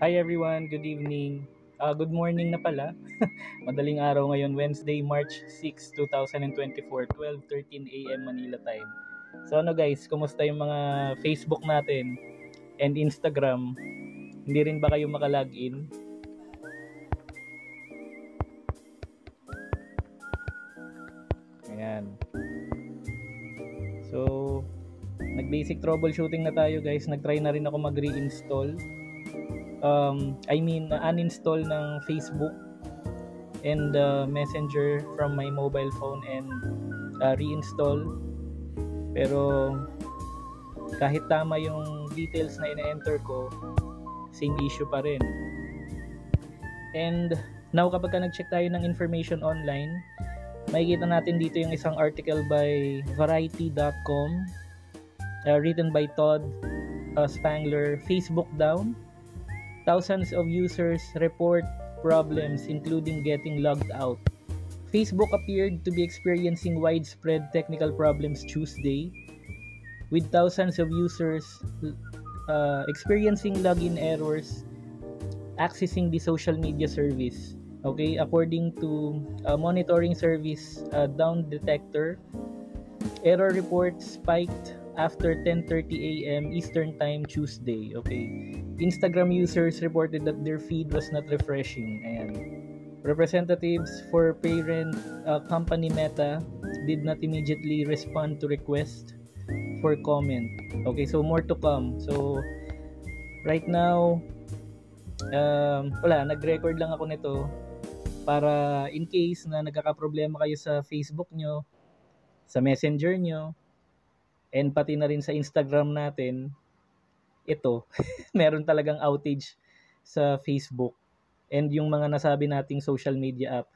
Hi everyone, good evening. Good morning na pala. Madaling araw ngayon, Wednesday, March 6, 2024, 12:13 AM Manila time. So ano guys, kumusta yung mga Facebook natin and Instagram? Hindi rin ba kayo makalagin? Ayan. So, nag-basic troubleshooting na tayo guys. Nag-try na rin ako mag-reinstall. Uninstall ng Facebook and Messenger from my mobile phone and reinstall. Pero kahit tama yung details na ina-enter ko, same issue pa rin. And now kapag nag-check tayo ng information online, makikita natin dito yung isang article by Variety.com, written by Todd Spangler. Facebook down. Thousands of users report problems including getting logged out. Facebook appeared to be experiencing widespread technical problems Tuesday, with thousands of users experiencing login errors accessing the social media service. Okay, according to monitoring service Down Detector, error reports spiked after 10:30 a.m. Eastern Time Tuesday. Okay, Instagram users reported that their feed was not refreshing. Ayan. Representatives for parent company Meta did not immediately respond to requests for comment. Okay, so more to come. So right now, nag-record lang ako nito para in case na nagkakaproblema kayo sa Facebook nyo, sa Messenger nyo, and pati na rin sa Instagram natin, ito, meron talagang outage sa Facebook and yung mga nasabi nating social media app.